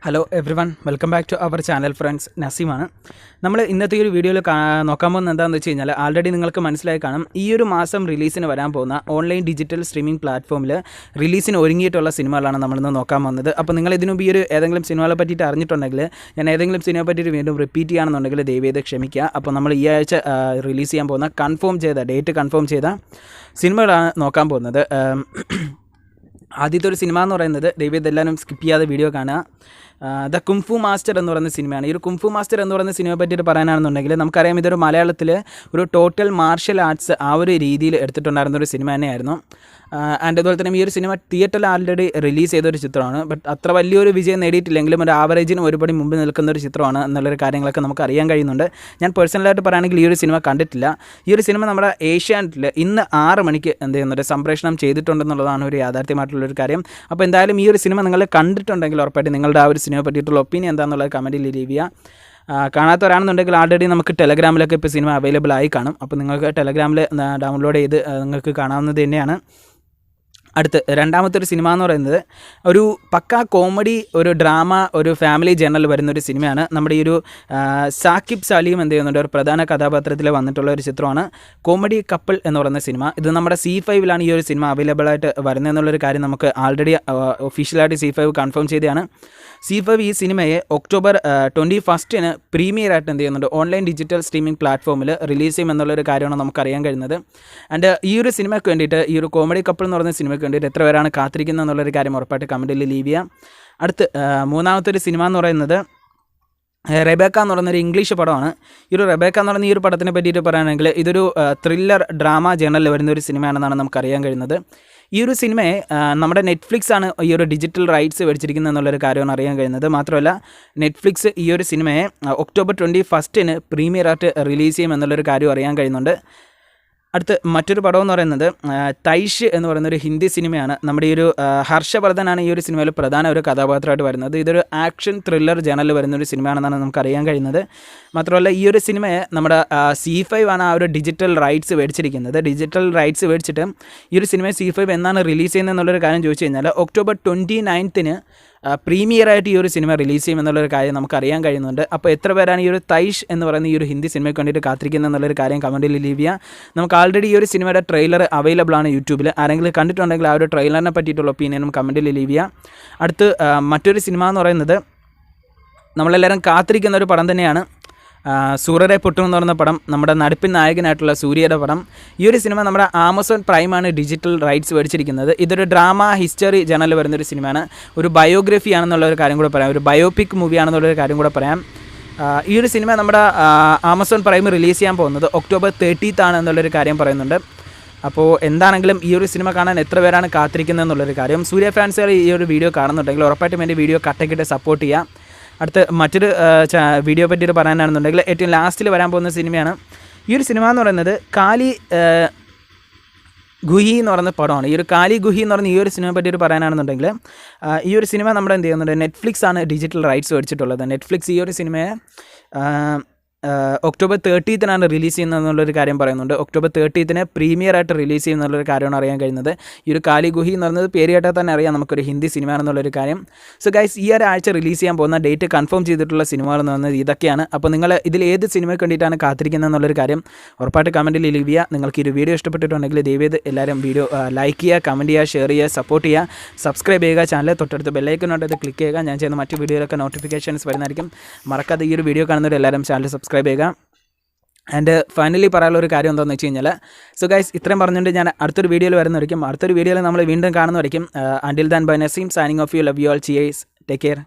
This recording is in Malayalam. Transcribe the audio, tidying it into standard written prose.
Hello everyone, welcome back to our channel friends. നസീമാണ്. നമ്മൾ ഇന്നത്തെ ഈ ഒരു വീഡിയോയിൽ നോക്കാൻ പോകുന്നത് എന്താണെന്ന് വെച്ച് കഴിഞ്ഞാൽ, ആൾറെഡി നിങ്ങൾക്ക് മനസ്സിലായി കാണും, ഈ ഒരു മാസം റിലീസിന് വരാൻ പോകുന്ന ഓൺലൈൻ ഡിജിറ്റൽ സ്ട്രീമിംഗ് പ്ലാറ്റ്ഫോമിൽ റിലീസിന് ഒരുങ്ങിയിട്ടുള്ള സിനിമകളാണ് നമ്മളിന്ന് നോക്കാൻ പോകുന്നത്. അപ്പോൾ നിങ്ങൾ ഇതിനുമുമ്പ് ഈ ഒരു ഏതെങ്കിലും സിനിമകളെ പറ്റിയിട്ട് അറിഞ്ഞിട്ടുണ്ടെങ്കിൽ, ഞാൻ ഏതെങ്കിലും സിനിമയെ പറ്റിയിട്ട് വീണ്ടും റിപ്പീറ്റ് ചെയ്യുകയാണെന്നുണ്ടെങ്കിൽ ദയവേത് ക്ഷമിക്കുക. അപ്പോൾ നമ്മൾ ഈ ആഴ്ച റിലീസ് ചെയ്യാൻ പോകുന്ന ഡേറ്റ് കൺഫേം ചെയ്ത സിനിമകളാണ് നോക്കാൻ പോകുന്നത്. ആദ്യത്തെ ഒരു സിനിമ എന്ന് പറയുന്നത്, ദയവേത് എല്ലാവരും സ്കിപ്പ് ചെയ്യാതെ വീഡിയോ കാണുക. ദ കുംഫു മാസ്റ്റർ എന്ന് പറയുന്ന സിനിമയാണ്. ഈ ഒരു കുംഫു മാസ്റ്റർ എന്ന് പറയുന്ന സിനിമയെ പറ്റിയിട്ട് പറയാനാണെന്നുണ്ടെങ്കിൽ, നമുക്കറിയാം ഇതൊരു മലയാളത്തിൽ ഒരു ടോട്ടൽ മാർഷ്യൽ ആർട്സ് ആ ഒരു രീതിയിൽ എടുത്തിട്ടുണ്ടായിരുന്ന ഒരു സിനിമ തന്നെയായിരുന്നു. ആൻഡ് അതുപോലെ തന്നെ ഈ ഒരു സിനിമ തിയേറ്ററിൽ ആൾറെഡി റിലീസ് ചെയ്തൊരു ചിത്രമാണ്. ബട്ട് അത്ര വലിയൊരു വിജയം നേടിയിട്ടില്ലെങ്കിലും ഒരു ആവറേജിന് ഒരുപടി മുമ്പ് നിൽക്കുന്ന ഒരു ചിത്രമാണ് എന്നുള്ളൊരു കാര്യങ്ങളൊക്കെ നമുക്ക് അറിയാൻ കഴിയുന്നുണ്ട്. ഞാൻ പേഴ്സണലായിട്ട് പറയുകയാണെങ്കിൽ ഈ ഒരു സിനിമ കണ്ടിട്ടില്ല. ഈ ഒരു സിനിമ നമ്മുടെ ഏഷ്യാനെറ്റിൽ ഇന്ന് 6 മണിക്ക് എന്ത് ചെയ്യുന്നുണ്ട്, സംപ്രേഷണം ചെയ്തിട്ടുണ്ടെന്നുള്ളതാണ് ഒരു യാഥാർത്ഥ്യമായിട്ടുള്ളൊരു കാര്യം. അപ്പോൾ എന്തായാലും ഈ ഒരു സിനിമ നിങ്ങൾ കണ്ടിട്ടുണ്ടെങ്കിൽ ഉറപ്പായിട്ട് നിങ്ങളുടെ ആ ഒരു സിനിമയെ പറ്റിയിട്ടുള്ള ഒപ്പീനിയൻ എന്താണെന്നുള്ളത് കമൻറ്റിൽ ലീവ് ചെയ്യുക. കാണാത്തവരാണെന്നുണ്ടെങ്കിൽ ആൾറെഡി നമുക്ക് ടെലഗ്രാമിലൊക്കെ ഇപ്പോൾ സിനിമ അവൈലബിൾ ആയി കാണും. അപ്പോൾ നിങ്ങൾക്ക് ടെലഗ്രാമിൽ ഡൗൺലോഡ് ചെയ്ത് നിങ്ങൾക്ക് കാണാവുന്നത് തന്നെയാണ്. അടുത്ത് രണ്ടാമത്തെ ഒരു സിനിമ എന്ന് പറയുന്നത് ഒരു പക്ക കോമഡി, ഒരു ഡ്രാമ, ഒരു ഫാമിലി ജേർണൽ വരുന്നൊരു സിനിമയാണ്. നമ്മുടെ ഈ ഒരു സാക്കിബ് സലീം എന്ത് ചെയ്യുന്നുണ്ട്, ഒരു പ്രധാന കഥാപാത്രത്തിൽ വന്നിട്ടുള്ള ഒരു ചിത്രമാണ് കോമഡി കപ്പിൾ എന്ന് പറയുന്ന സിനിമ. ഇത് നമ്മുടെ C5 ഈ ഒരു സിനിമ അവൈലബിൾ ആയിട്ട് വരുന്നതെന്നുള്ളൊരു കാര്യം നമുക്ക് ആൾറെഡി ഒഫീഷ്യലായിട്ട് C5 കൺഫേം ചെയ്തതാണ്. C5 ഈ സിനിമയെ ഒക്ടോബർ 21 പ്രീമിയറായിട്ട് എന്ത് ചെയ്യുന്നുണ്ട്, ഓൺലൈൻ ഡിജിറ്റൽ സ്ട്രീമിംഗ് പ്ലാറ്റ്ഫോമിൽ റിലീസ് ചെയ്യും എന്നുള്ളൊരു കാര്യമാണ് നമുക്കറിയാൻ കഴിയുന്നത്. ആൻഡ് ഈ ഒരു സിനിമയ്ക്ക് വേണ്ടിയിട്ട്, ഈ ഒരു കോമഡി കപ്പിൾ എന്ന് പറയുന്ന സിനിമയ്ക്ക് വേണ്ടിയിട്ട് എത്ര പേരാണ് കാത്തിരിക്കുന്നത് എന്നുള്ളൊരു കാര്യം ഉറപ്പായിട്ട് കമൻറ്റിൽ ലീവ് ചെയ്യാം. അടുത്ത് മൂന്നാമത്തെ ഒരു സിനിമ എന്ന് പറയുന്നത് റെബേക്ക എന്ന് പറയുന്നൊരു ഇംഗ്ലീഷ് പടമാണ്. ഈ ഒരു റെബേക്ക എന്ന് പറയുന്ന ഈ ഒരു പടത്തിനെ പറ്റിയിട്ട് പറയുകയാണെങ്കിൽ, ഇതൊരു ത്രില്ലർ ഡ്രാമ ജേർണലിൽ വരുന്ന ഒരു സിനിമയാണെന്നാണ് നമുക്കറിയാൻ കഴിയുന്നത്. ഈ ഒരു സിനിമയെ നമ്മുടെ നെറ്റ്ഫ്ലിക്സ് ആണ് ഈ ഒരു ഡിജിറ്റൽ റൈറ്റ്സ് മേടിച്ചിരിക്കുന്നത് എന്നുള്ളൊരു കാര്യമാണ് അറിയാൻ കഴിയുന്നത്. മാത്രമല്ല നെറ്റ്ഫ്ലിക്സ് ഈ ഒരു സിനിമയെ ഒക്ടോബർ 21 പ്രീമിയറായിട്ട് റിലീസ് ചെയ്യും എന്നുള്ളൊരു കാര്യം അറിയാൻ കഴിയുന്നുണ്ട്. അടുത്ത് മറ്റൊരു പടം എന്ന് പറയുന്നത് തൈഷ് എന്ന് പറയുന്നൊരു ഹിന്ദി സിനിമയാണ്. നമ്മുടെ ഈ ഒരു ഹർഷവർദ്ധനാണ് ഈ ഒരു സിനിമയിൽ പ്രധാന ഒരു കഥാപാത്രമായിട്ട് വരുന്നത്. ഇതൊരു ആക്ഷൻ ത്രില്ലർ ജേർണലിൽ വരുന്നൊരു സിനിമയാണെന്നാണ് നമുക്കറിയാൻ കഴിയുന്നത്. മാത്രമല്ല ഈ ഒരു സിനിമയെ നമ്മുടെ C5 ആണ് ആ ഒരു ഡിജിറ്റൽ റൈറ്റ്സ് മേടിച്ചിരിക്കുന്നത്. ഡിജിറ്റൽ റൈറ്റ്സ് മേടിച്ചിട്ട് ഈ ഒരു സിനിമയെ C5 എന്നാണ് റിലീസ് ചെയ്യുന്നത് എന്നുള്ളൊരു കാര്യം ചോദിച്ചു കഴിഞ്ഞാൽ, ഒക്ടോബർ 29 പ്രീമിയറായിട്ട് ഈ ഒരു സിനിമ റിലീസ് ചെയ്യും എന്നുള്ളൊരു കാര്യം നമുക്കറിയാൻ കഴിയുന്നുണ്ട്. അപ്പോൾ എത്ര പേരാണ് ഈ ഒരു തൈഷ് എന്ന് പറയുന്ന ഈ ഒരു ഹിന്ദി സിനിമയ്ക്ക് വേണ്ടിയിട്ട് കാത്തിരിക്കുന്നത് എന്നുള്ളൊരു കാര്യം കമൻറ്റിൽ ലീവ് ചെയ്യുക. നമുക്ക് ആൾറെഡി ഈ ഒരു സിനിമയുടെ ട്രെയിലർ അവൈലബിൾ ആണ് യൂട്യൂബിൽ. ആരെങ്കിലും കണ്ടിട്ടുണ്ടെങ്കിൽ ആ ഒരു ട്രെയിലറിനെ പറ്റിയിട്ടുള്ള ഒപ്പീനിയനും കമൻറ്റിൽ ലീവ് ചെയ്യുക. അടുത്ത് മറ്റൊരു സിനിമ എന്ന് പറയുന്നത് നമ്മളെല്ലാവരും കാത്തിരിക്കുന്ന ഒരു പടം തന്നെയാണ്. സൂര്യരെ പൊട്ടും എന്ന് പറയുന്ന പടം, നമ്മുടെ നടിപ്പിൻ നായകനായിട്ടുള്ള സൂര്യയുടെ പടം. ഈ ഒരു സിനിമ നമ്മുടെ ആമസോൺ പ്രൈമാണ് ഡിജിറ്റൽ റൈറ്റ്സ് മേടിച്ചിരിക്കുന്നത്. ഇതൊരു ഡ്രാമ ഹിസ്റ്ററി ജേർണലിൽ വരുന്നൊരു സിനിമയാണ്. ഒരു ബയോഗ്രഫി ആണെന്നുള്ളൊരു കാര്യം കൂടെ പറയാം, ഒരു ബയോപിക് മൂവി ആണെന്നുള്ളൊരു കാര്യം കൂടെ പറയാം. ഈ ഒരു സിനിമ നമ്മുടെ ആമസോൺ പ്രൈം റിലീസ് ചെയ്യാൻ പോകുന്നത് ഒക്ടോബർ 30 എന്നുള്ളൊരു കാര്യം പറയുന്നുണ്ട്. അപ്പോൾ എന്താണെങ്കിലും ഈ ഒരു സിനിമ കാണാൻ എത്ര പേരാണ് കാത്തിരിക്കുന്നത് എന്നുള്ളൊരു കാര്യം, സൂര്യ ഫാൻസുകൾ ഈ ഒരു വീഡിയോ കാണുന്നുണ്ടെങ്കിൽ ഉറപ്പായിട്ടും എൻ്റെ വീഡിയോ കട്ടക്കിട്ട് സപ്പോർട്ട് ചെയ്യുക. അടുത്ത് മറ്റൊരു വീഡിയോ പറ്റിയിട്ട് പറയാനാണെന്നുണ്ടെങ്കിൽ, ഏറ്റവും ലാസ്റ്റിൽ വരാൻ പോകുന്ന സിനിമയാണ്. ഈ ഒരു സിനിമ എന്ന് പറയുന്നത് കാലി ഗുഹി എന്ന് പറയുന്ന പടമാണ്. ഈ ഒരു കാലി ഗുഹി എന്ന് പറയുന്ന ഈ ഒരു സിനിമയെ പറ്റിയിട്ട് പറയാനാണെന്നുണ്ടെങ്കിൽ, ഈ ഒരു സിനിമ നമ്മുടെ എന്ത് ചെയ്യുന്നുണ്ട്, നെറ്റ്ഫ്ലിക്സ് ആണ് ഡിജിറ്റൽ റൈറ്റ്സ് മേടിച്ചിട്ടുള്ളത്. നെറ്റ്ഫ്ലിക്സ് ഈ ഒരു സിനിമയെ ഒക്ടോബർ 30 റിലീസ് ചെയ്യുന്നതെന്നുള്ളൊരു കാര്യം പറയുന്നുണ്ട്. ഒക്ടോബർ 30 പ്രീമിയറായിട്ട് റിലീസ് ചെയ്യുന്നുള്ളൊരു കാര്യമാണ് അറിയാൻ കഴിയുന്നത്. ഈ ഒരു കാലി ഗുഹി എന്ന് പറയുന്നത് പേര് കേട്ടാൽ തന്നെ അറിയാം നമുക്കൊരു ഹിന്ദി സിനിമ ആണെന്നുള്ളൊരു കാര്യം. സോ ഗൈസ്, ഈ ഒരാഴ്ച റിലീസ് ചെയ്യാൻ പോകുന്ന ഡേറ്റ് കൺഫേം ചെയ്തിട്ടുള്ള സിനിമകൾ എന്ന് പറയുന്നത് ഇതൊക്കെയാണ്. അപ്പോൾ നിങ്ങൾ ഇതിൽ ഏത് സിനിമയ്ക്ക് വേണ്ടിയിട്ടാണ് കാത്തിരിക്കുന്നത് എന്നുള്ളൊരു കാര്യം ഉറപ്പായിട്ട് കമൻറ്റിൽ ലീവ് ചെയ്യുക. നിങ്ങൾക്ക് ഈ ഒരു വീഡിയോ ഇഷ്ടപ്പെട്ടിട്ടുണ്ടെങ്കിൽ ദയവേത് എല്ലാവരും വീഡിയോ ലൈക്ക് ചെയ്യുക, കമൻറ്റ് ചെയ്യുക, ഷെയർ ചെയ്യുക, സപ്പോർട്ട് ചെയ്യുക, സബ്സ്ക്രൈബ് ചെയ്യുക, ചാനൽ തൊട്ടടുത്ത് ബെല്ലൈക്കനോട്ട് ഇത് ക്ലിക്ക് ചെയ്യുക. ഞാൻ ചെയ്യുന്ന മറ്റു വീഡിയോയിലൊക്കെ നോട്ടിഫിക്കേഷൻസ് വരുന്നതായിരിക്കും. മറക്കാതെ ഈ ഒരു വീഡിയോ കാണുന്നവർ എല്ലാവരും ചാനൽ സബ്സ്ക്രൈബ് ചെയ്യുക. ആൻഡ് ഫൈനലി പറയാനുള്ള ഒരു കാര്യം എന്താണെന്ന് വെച്ച് കഴിഞ്ഞാൽ, സോ ഗൈസ്, ഇത്രയും പറഞ്ഞുകൊണ്ട് ഞാൻ അടുത്തൊരു വീഡിയോയിൽ വരുന്നതായിരിക്കും. അടുത്തൊരു വീഡിയോയിൽ നമ്മൾ വീണ്ടും കാണുന്നതായിരിക്കും. Until then bye Naseem signing off you. Love you all. Cheers. Take care.